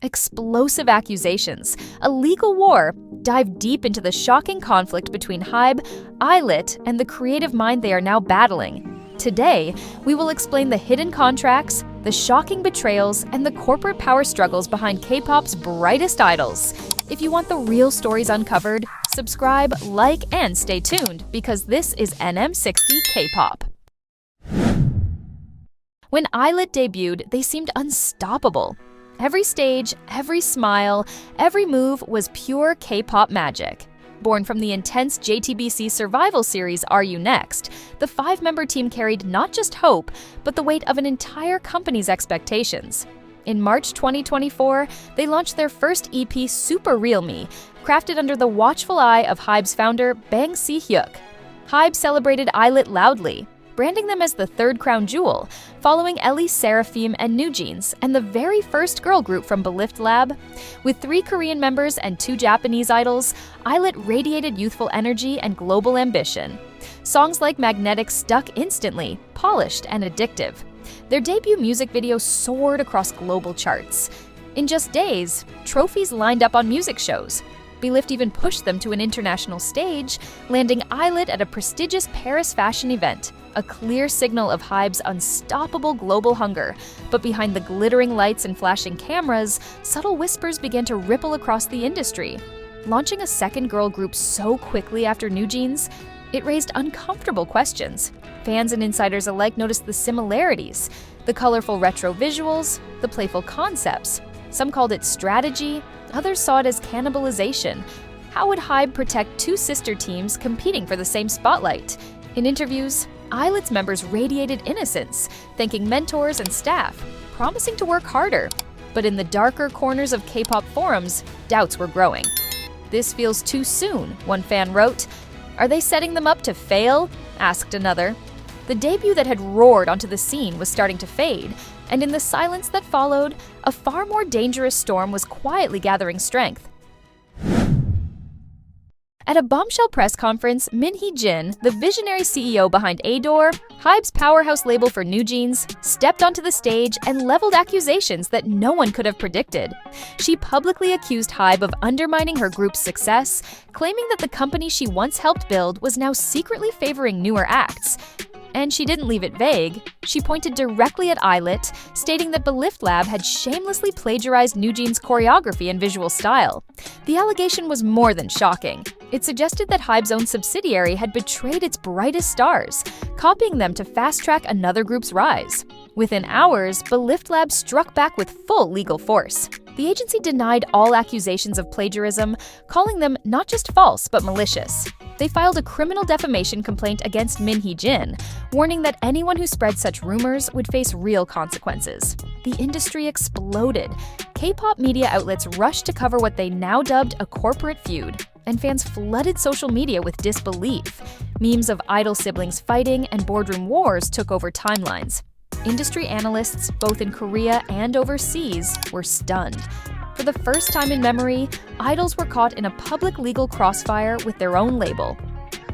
Explosive accusations, a legal war, dive deep into the shocking conflict between HYBE, ILLIT, and the creative mind they are now battling. Today, we will explain the hidden contracts, the shocking betrayals, and the corporate power struggles behind K-pop's brightest idols. If you want the real stories uncovered, subscribe, like, and stay tuned, because this is NM60 K-pop. When ILLIT debuted, they seemed unstoppable. Every stage, every smile, every move was pure K-pop magic. Born from the intense JTBC survival series Are You Next?, the five-member team carried not just hope, but the weight of an entire company's expectations. In March 2024, they launched their first EP, Super Real Me, crafted under the watchful eye of HYBE's founder, Bang Si-hyuk. HYBE celebrated ILLIT loudly, branding them as the third crown jewel, following Ellie, Seraphim, and NewJeans, and the very first girl group from Belift Lab. With 3 Korean members and 2 Japanese idols, ILLIT radiated youthful energy and global ambition. Songs like Magnetic stuck instantly, polished and addictive. Their debut music video soared across global charts. In just days, trophies lined up on music shows. Belift even pushed them to an international stage, landing ILLIT at a prestigious Paris fashion event, a clear signal of HYBE's unstoppable global hunger. But behind the glittering lights and flashing cameras, subtle whispers began to ripple across the industry. Launching a second girl group so quickly after NewJeans, it raised uncomfortable questions. Fans and insiders alike noticed the similarities, the colorful retro visuals, the playful concepts. Some called it strategy, others saw it as cannibalization. How would HYBE protect 2 sister teams competing for the same spotlight? In interviews, ILLIT's members radiated innocence, thanking mentors and staff, promising to work harder. But in the darker corners of K-pop forums, doubts were growing. "This feels too soon," one fan wrote. "Are they setting them up to fail?" asked another. The debut that had roared onto the scene was starting to fade, and in the silence that followed, a far more dangerous storm was quietly gathering strength. At a bombshell press conference, Hee-jin, the visionary CEO behind Adore, HYBE's powerhouse label for NewJeans, stepped onto the stage and leveled accusations that no one could have predicted. She publicly accused HYBE of undermining her group's success, claiming that the company she once helped build was now secretly favoring newer acts. And she didn't leave it vague. She pointed directly at ILLIT, stating that Belift Lab had shamelessly plagiarized NewJeans' choreography and visual style. The allegation was more than shocking. It suggested that HYBE's own subsidiary had betrayed its brightest stars, copying them to fast-track another group's rise. Within hours, Belift Lab struck back with full legal force. The agency denied all accusations of plagiarism, calling them not just false but malicious. They filed a criminal defamation complaint against Hee-jin, warning that anyone who spread such rumors would face real consequences. The industry exploded. K-pop media outlets rushed to cover what they now dubbed a corporate feud, and fans flooded social media with disbelief. Memes of idol siblings fighting and boardroom wars took over timelines. Industry analysts, both in Korea and overseas, were stunned. For the first time in memory, idols were caught in a public legal crossfire with their own label.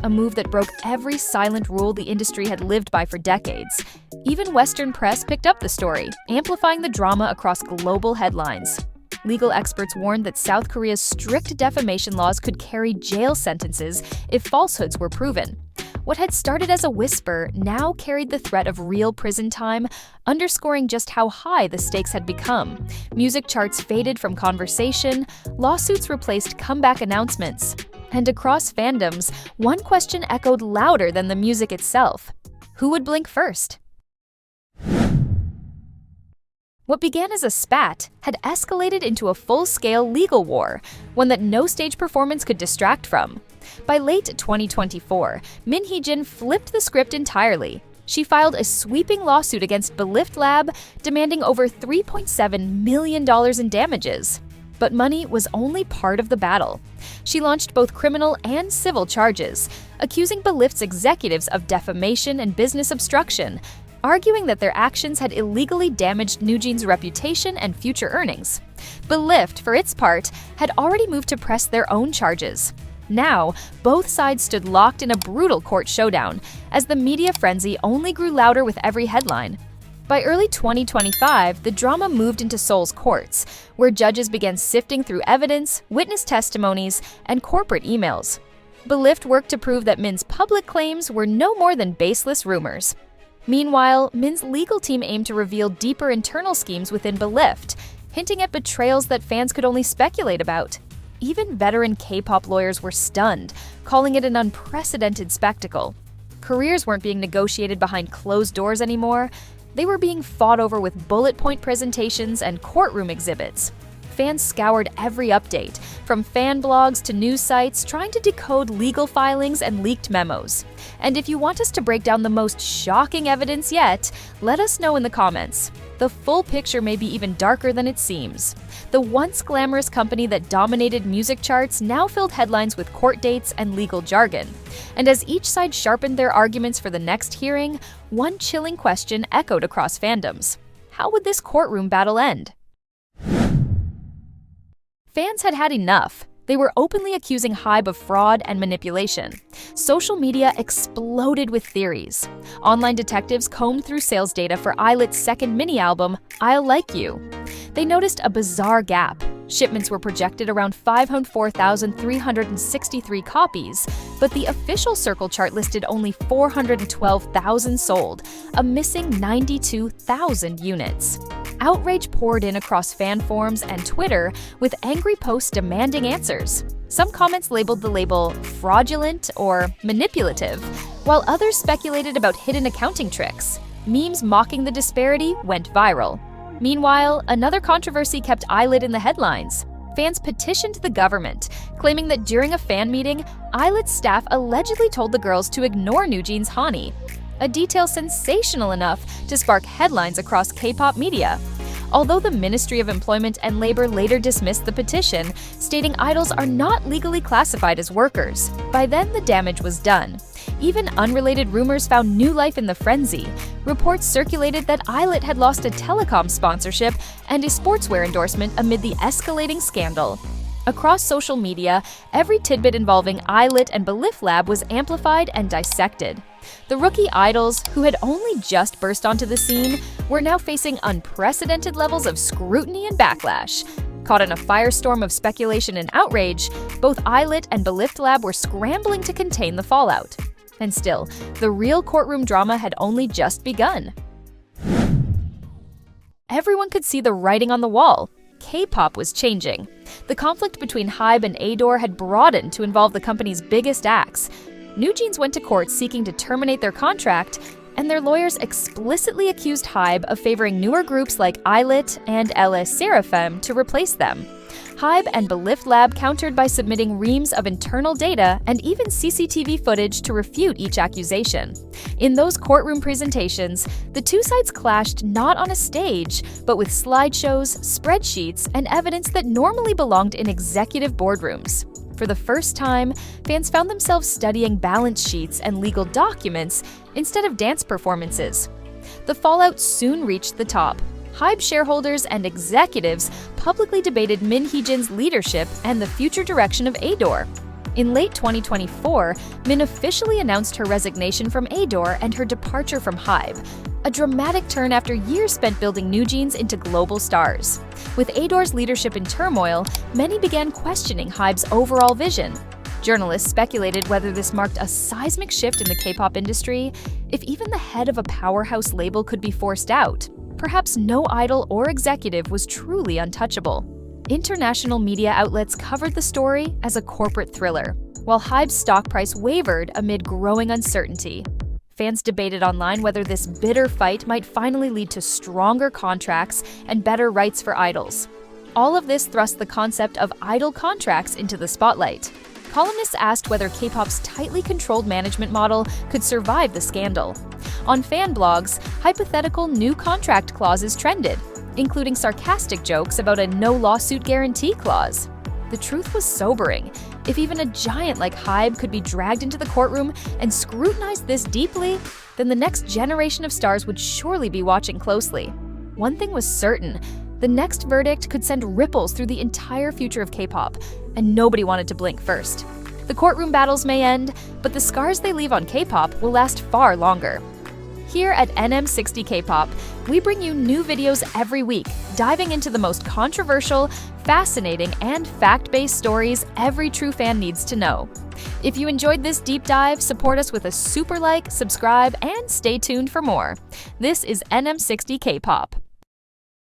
A move that broke every silent rule the industry had lived by for decades. Even Western press picked up the story, amplifying the drama across global headlines. Legal experts warned that South Korea's strict defamation laws could carry jail sentences if falsehoods were proven. What had started as a whisper now carried the threat of real prison time, underscoring just how high the stakes had become. Music charts faded from conversation, lawsuits replaced comeback announcements. And across fandoms, one question echoed louder than the music itself: who would blink first? What began as a spat had escalated into a full-scale legal war, one that no stage performance could distract from. By late 2024, Hee-jin flipped the script entirely. She filed a sweeping lawsuit against Belift Lab, demanding over $3.7 million in damages. But money was only part of the battle. She launched both criminal and civil charges, accusing Belift's executives of defamation and business obstruction, arguing that their actions had illegally damaged NewJeans' reputation and future earnings. Belift, for its part, had already moved to press their own charges. Now, both sides stood locked in a brutal court showdown, as the media frenzy only grew louder with every headline. By early 2025, the drama moved into Seoul's courts, where judges began sifting through evidence, witness testimonies, and corporate emails. Belift worked to prove that Min's public claims were no more than baseless rumors. Meanwhile, Min's legal team aimed to reveal deeper internal schemes within Belift, hinting at betrayals that fans could only speculate about. Even veteran K-pop lawyers were stunned, calling it an unprecedented spectacle. Careers weren't being negotiated behind closed doors anymore. They were being fought over with bullet point presentations and courtroom exhibits. Fans scoured every update, from fan blogs to news sites, trying to decode legal filings and leaked memos. And if you want us to break down the most shocking evidence yet, let us know in the comments. The full picture may be even darker than it seems. The once glamorous company that dominated music charts now filled headlines with court dates and legal jargon. And as each side sharpened their arguments for the next hearing, one chilling question echoed across fandoms. How would this courtroom battle end? Fans had had enough. They were openly accusing HYBE of fraud and manipulation. Social media exploded with theories. Online detectives combed through sales data for ILLIT's second mini-album, I'll Like You. They noticed a bizarre gap. Shipments were projected around 504,363 copies, but the official Circle chart listed only 412,000 sold, a missing 92,000 units. Outrage poured in across fan forums and Twitter, with angry posts demanding answers. Some comments labeled the label fraudulent or manipulative, while others speculated about hidden accounting tricks. Memes mocking the disparity went viral. Meanwhile, another controversy kept ILLIT in the headlines. Fans petitioned the government, claiming that during a fan meeting, ILLIT's staff allegedly told the girls to ignore NewJeans' Hani, a detail sensational enough to spark headlines across K-pop media. Although the Ministry of Employment and Labor later dismissed the petition, stating idols are not legally classified as workers, by then the damage was done. Even unrelated rumors found new life in the frenzy. Reports circulated that ILLIT had lost a telecom sponsorship and a sportswear endorsement amid the escalating scandal. Across social media, every tidbit involving ILLIT and Belift Lab was amplified and dissected. The rookie idols, who had only just burst onto the scene, were now facing unprecedented levels of scrutiny and backlash. Caught in a firestorm of speculation and outrage, both ILLIT and Belift Lab were scrambling to contain the fallout. And still, the real courtroom drama had only just begun. Everyone could see the writing on the wall. K-pop was changing. The conflict between HYBE and Adore had broadened to involve the company's biggest acts. NewJeans went to court seeking to terminate their contract, and their lawyers explicitly accused HYBE of favoring newer groups like ILLIT and LS Seraphim to replace them. HYBE and Belift Lab countered by submitting reams of internal data and even CCTV footage to refute each accusation. In those courtroom presentations, the two sides clashed not on a stage, but with slideshows, spreadsheets, and evidence that normally belonged in executive boardrooms. For the first time, fans found themselves studying balance sheets and legal documents instead of dance performances. The fallout soon reached the top. HYBE shareholders and executives publicly debated Min Hee-jin's leadership and the future direction of Adore. In late 2024, Min officially announced her resignation from Adore and her departure from HYBE, a dramatic turn after years spent building NewJeans into global stars. With Adore's leadership in turmoil, many began questioning HYBE's overall vision. Journalists speculated whether this marked a seismic shift in the K-pop industry, if even the head of a powerhouse label could be forced out. Perhaps no idol or executive was truly untouchable. International media outlets covered the story as a corporate thriller, while HYBE's stock price wavered amid growing uncertainty. Fans debated online whether this bitter fight might finally lead to stronger contracts and better rights for idols. All of this thrust the concept of idol contracts into the spotlight. Columnists asked whether K-pop's tightly controlled management model could survive the scandal. On fan blogs, hypothetical new contract clauses trended, including sarcastic jokes about a no-lawsuit guarantee clause. The truth was sobering. If even a giant like HYBE could be dragged into the courtroom and scrutinize this deeply, then the next generation of stars would surely be watching closely. One thing was certain: the next verdict could send ripples through the entire future of K-pop, and nobody wanted to blink first. The courtroom battles may end, but the scars they leave on K-pop will last far longer. Here at NM60 Kpop, we bring you new videos every week, diving into the most controversial, fascinating, and fact-based stories every true fan needs to know. If you enjoyed this deep dive, support us with a super like, subscribe, and stay tuned for more. This is NM60 Kpop.